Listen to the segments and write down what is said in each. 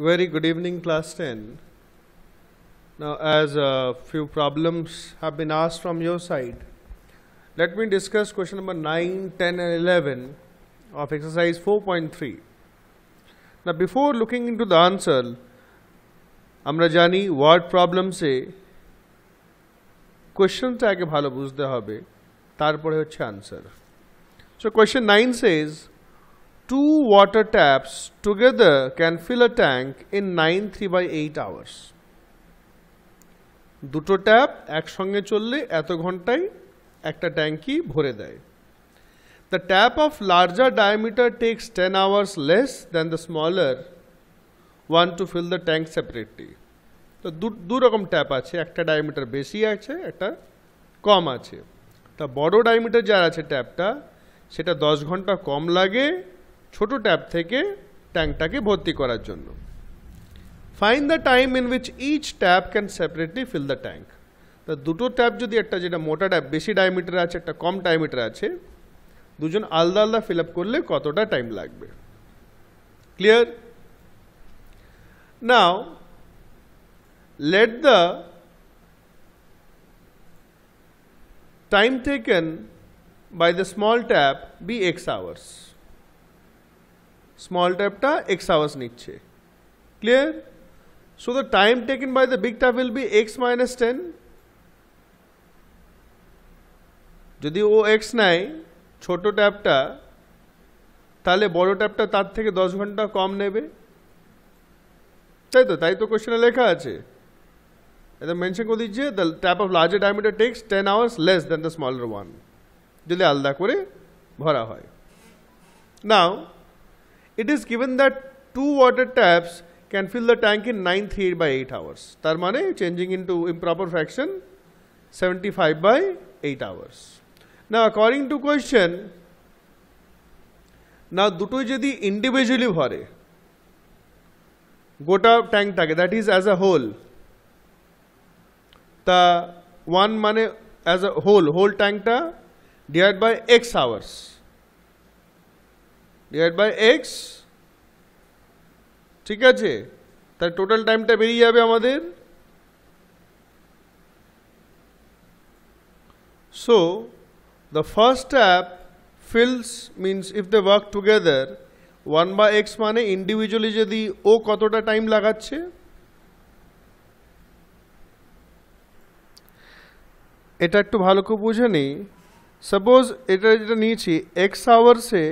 Very good evening, class 10. Now, as a few problems have been asked from your side, let me discuss question number 9, 10 and 11 of exercise 4.3. Now, before looking into the answer, আমরা জানি word problems এ questionটা আগে ভালো বুঝতে হবে, তারপরে হচ্ছে answer. So, question 9 says, two water taps together can fill a tank in 9 3/8 hours. দুটো tap একসঙ্গে চললে এত ঘন্টায় একটা ট্যাঙ্কি ভরে দেয়. The tap of larger diameter takes 10 hours less than the smaller one to fill the tank separately. তো দু রকম ট্যাপ আছে, একটা ডায়ামিটার বেশি আছে, একটা কম আছে. তা বড় ডায়ামিটার যার আছে ট্যাপটা, সেটা 10 ঘন্টা কম লাগে ছোট ট্যাপ থেকে ট্যাঙ্কটাকে ভর্তি করার জন্য. Find the time in which each tap can separately fill the tank. তো দুটো ট্যাপ যদি একটা যেটা মোটা ট্যাপ বেশি ডায়ামিটার আছে, একটা কম ডায়ামিটার আছে, দুজন আলাদা আলাদা ফিল আপ করলে কতটা টাইম লাগবে? Clear? Now let the time taken by the small tap be x hours. Small tap ta x hours niche. Clear? So the time taken by the big tap will be x minus 10. যদি ও x নাই ছোট ট্যাপটা, তাহলে বড় ট্যাপটা তার থেকে 10 ঘন্টা কম নেবে. তাই তো কোশ্চেনে লেখা আছে. এটা মেনশন করে দিচ্ছে the tap of larger diameter takes 10 hours less than the smaller one. যদি আলাদা করে ভরা হয়. Now it is given that two water taps can fill the tank in 9 3/8 hours. তার মানে changing into improper fraction 75/8 hours. Now according to question, now দুটোই যদি individually ভরে গোটা ট্যাঙ্কটাকে, that is as a whole, তা one মানে as a whole ট্যাঙ্কটা divided by x hours, divided by x, ঠিক আছে? তার টোটাল টাইমটা বেরিয়ে যাবে আমাদের. So the first tap fills means if they work together 1/x মানে ইন্ডিভিজুয়ালি যদি ও কতটা টাইম লাগাচ্ছে, এটা একটু ভালো করে বুঝে নিই. সাপোজ এটা যেটা নিয়েছি x আওয়ার্সে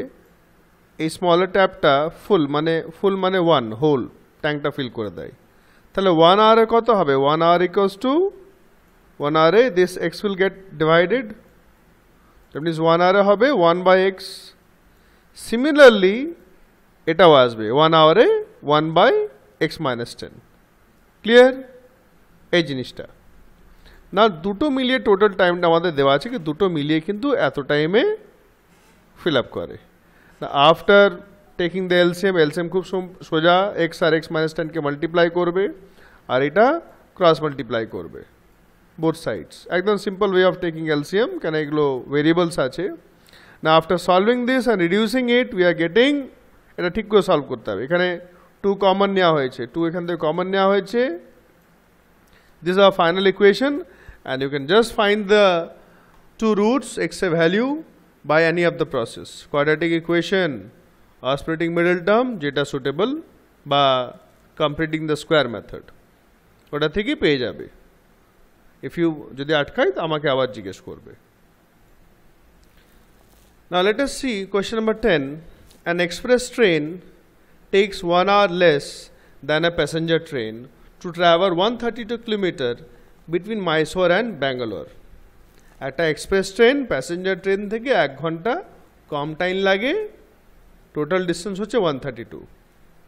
এই স্মলার ট্যাপটা ফুল মানে 1 হোল ট্যাঙ্কটা ফিল করে দেয়, তাহলে 1 আওয়ারে কত হবে? 1 hour equals to 1 hour this x will get divided, that means 1 hour হবে 1/x. Similarly এটাও আসবে 1 hour 1/x minus 10. ক্লিয়ার এই জিনিসটা? না দুটো মিলিয়ে টোটাল টাইমটা আমাদের দেওয়া আছে, কি দুটো মিলিয়ে কিন্তু এত টাইমে ফিল আপ করে. আফটার টেকিং দ্য এলসিএম খুব সোজা x আর x minus 10 কে মাল্টিপ্লাই করবে আর এটা ক্রস মাল্টিপ্লাই করবে বোথ সাইডস. একদম simple way of taking LCM, কেন এগুলো ভেরিয়েবলস আছে. না after solving this and reducing it we are getting, এটা ঠিক করে সলভ করতে হবে. এখানে 2 কমন নেওয়া হয়েছে, 2 এখান থেকে কমন নেওয়া হয়েছে. This are final equation and you can just find the two roots x a value by any of the process, quadratic equation or splitting middle term যেটা suitable বা completing the square method, ওটা থেকে পেয়ে যাবে. if you যদি আটকাই তো আমাকে আবার জিজ্ঞেস করবে. Now let us see question number 10. An express train takes 1 hour less than a passenger train to travel 132 kilometer between Mysore and Bangalore. একটা এক্সপ্রেস ট্রেন প্যাসেঞ্জার ট্রেন থেকে 1 ঘন্টা কম টাইম লাগে, টোটাল ডিস্টেন্স হচ্ছে 132.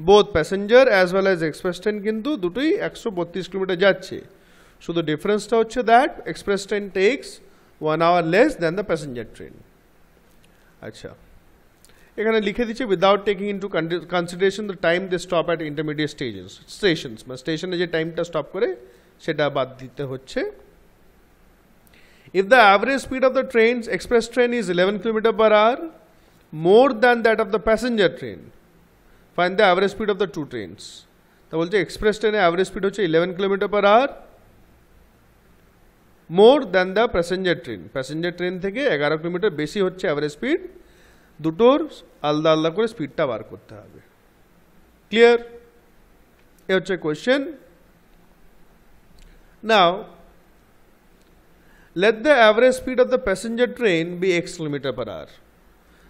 Both passenger as well as express train কিন্তু দুটোই 132 kilometre যাচ্ছে, শুধু ডিফারেন্সটা হচ্ছে that express train takes 1 hour less than the passenger train. আচ্ছা, এখানে লিখে দিচ্ছে without taking into consideration the time they stop at intermediate stations, মানে স্টেশনে যে টাইমটা স্টপ করে সেটা বাদ দিতে হচ্ছে. If the average speed of the train's express train is 11 km/h, more than that of the passenger train, find the average speed of the two trains. তা বলছে এক্সপ্রেস ট্রেনে অ্যাভারেজ স্পিড হচ্ছে 11 kilometre per hour more than the passenger train. Passenger train থেকে 11 kilometre বেশি হচ্ছে average speed. দুটোর আলাদা আলাদা করে স্পিডটা বার করতে হবে। ক্লিয়ার? এ হচ্ছে question. Now let the average speed of the passenger train be x kilometer per hour.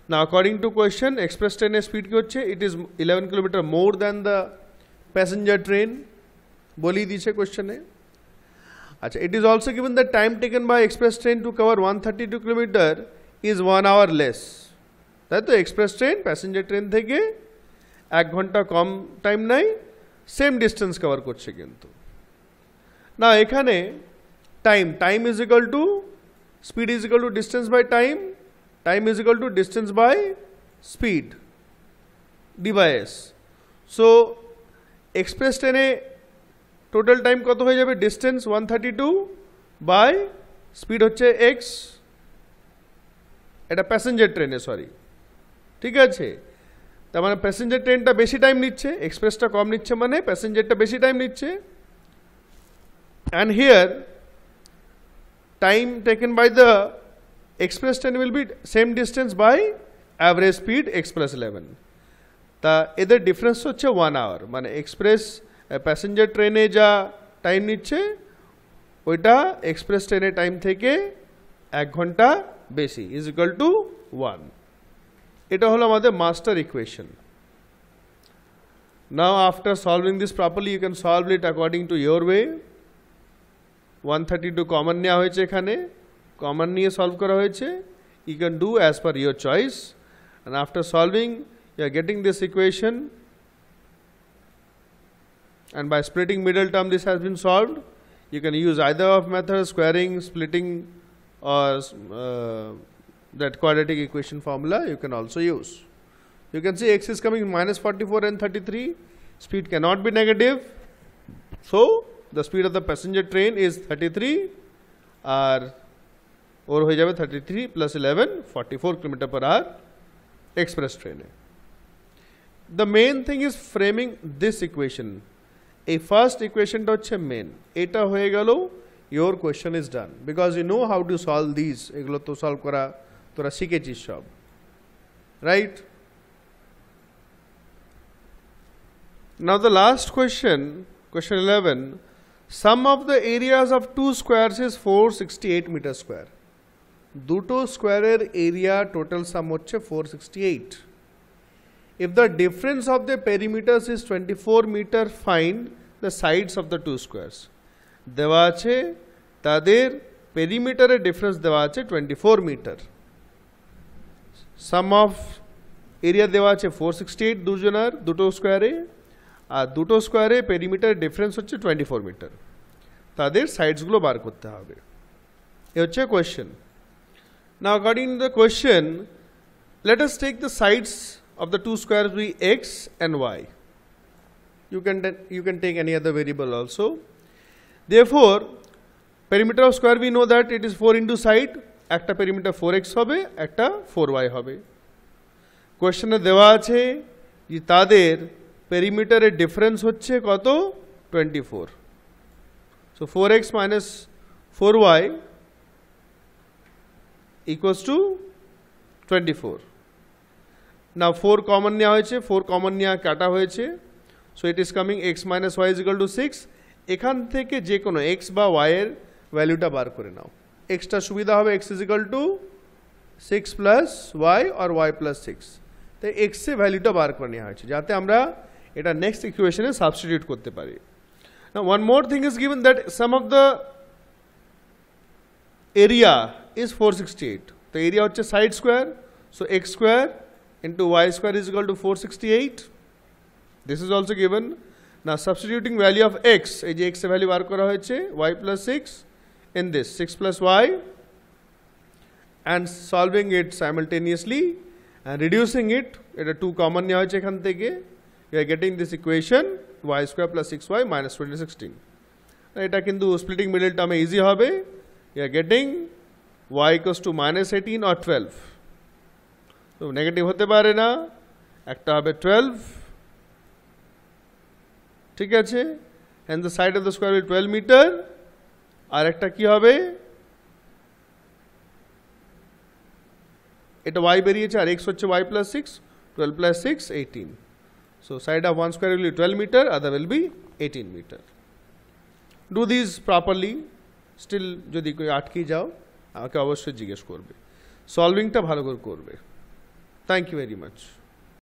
Now according to question, express train speed কি হচ্ছে? It is 11 kilometer more than the passenger train. বলি দিয়েছে কোয়েশ্চেনে। আচ্ছা, it is also given the time taken by express train to cover 132 kilometer is 1 hour less. তাই তো express train passenger train থেকে 1 ঘন্টা কম টাইম নাই, সেম ডিস্টেন্স কভার করছে কিন্তু। না এখানে time is equal to speed is equal to distance by time is equal to distance by speed d by s. So express ট্রেনে টোটাল টাইম কত হয়ে যাবে? ডিস্টেন্স 132 বাই স্পিড হচ্ছে x, এটা প্যাসেঞ্জার ট্রেনে, সরি, ঠিক আছে। তার মানে প্যাসেঞ্জার ট্রেনটা বেশি টাইম নিচ্ছে, এক্সপ্রেসটা কম নিচ্ছে, মানে প্যাসেঞ্জারটা বেশি টাইম নিচ্ছে। And here time taken by the express train will be same distance by average speed x plus 11. তা এদের ডিফারেন্স হচ্ছে 1 আওয়ার, মানে এক্সপ্রেস প্যাসেঞ্জার ট্রেনে যা টাইম নিচ্ছে ওইটা এক্সপ্রেস ট্রেনের টাইম থেকে 1 ঘন্টা বেশি, ইজ ইকুয়াল টু 1। এটা হলো আমাদের master equation. Now after solving this properly you can solve it according to your way. 132 common নেওয়া হয়েছে, এখানে কমন নিয়ে সলভ করা হয়েছে। You can do as per your choice, and after solving you are getting this equation, and by splitting middle term this has been solved. You can use either of methods, squaring, splitting, or that quadratic equation formula you can also use. You can see x is coming minus 44 and 33. Speed cannot be negative, so the speed of the passenger train is 33 or ho jabe 33 plus 11 44 km per hour express train. The main thing is framing this equation. A first equation টা হচ্ছে main, এটা হয়ে গেল your question is done, because you know how to solve these. এগুলো তো solve করা তোরা শিখেছিস সব, right? Now the last question, question 11. Sum of the areas of two squares is 468 meter square. দুটো স্কোয়ারের এরিয়া টোটাল সাম হচ্ছে 468. If the difference of the perimeters is 24 meter, find the sides of the two squares. দেওয়া আছে তাদের পেরিমিটারের difference দেওয়া আছে 24 metre. Some of area দেওয়া আছে 468 দুজনার দুটো স্কোয়ারে, আর দুটো স্কোয়ারে পেরিমিটার ডিফারেন্স হচ্ছে 24 মিটার। তাদের সাইডসগুলো বার করতে হবে। এ হচ্ছে question. Now according to the question, let us take the sides of the two squares be x and y. You can take any other variable also. Therefore perimeter of square we know that it is 4 into side, একটা perimeter 4x হবে, একটা 4y হবে। কোশ্চেনে দেওয়া আছে যে তাদের পেরিমিটারের difference হচ্ছে কত? 24. So 4x minus 4y equals to 24. Now 4 common নেওয়া হয়েছে, 4 কমন নেওয়া কাটা হয়েছে, so it is coming x minus y is equal to 6। এখান থেকে যে কোনো x বা y এর ভ্যালুটা বার করে নাও। এক্সটা সুবিধা হবে, x is equal to 6 plus y আর y প্লাস 6, তাই x এর ভ্যালুটা বার করে নেওয়া হয়েছে যাতে আমরা এটা নেক্সট ইকুয়েশনে সাবস্টিটিউট করতে পারি। Now one more thing is given that sum of the area is 468. তো এরিয়া হচ্ছে side square, so x square into y square is equal to 468. This is also given. Now substituting value of x, এই যে x এর value বার করা হয়েছে y plus 6 in this 6 plus y, and solving it simultaneously and reducing it, এটা 2 common নেওয়া হয়েছে এখান থেকে, you are getting this equation y square plus 6y minus 2016. এটা কিন্তু splitting middle term easy হবে, you are getting y equals to minus 18 or 12. তো negative হতে পারে না, একটা হবে 12 ঠিক আছে, and the side of the square will 12 metre, আর একটা কি হবে, এটা y বেরিয়েছে আর x হচ্ছে y plus 6, 12 plus 6 18. So side of one square will be 12 meter, other will be 18 meter. Do these properly. Still যদি কই আটকে যাও আমাকে অবশ্যই জিজ্ঞেস করবে, সলভিংটা ভালো করে করবে। Thank you very much.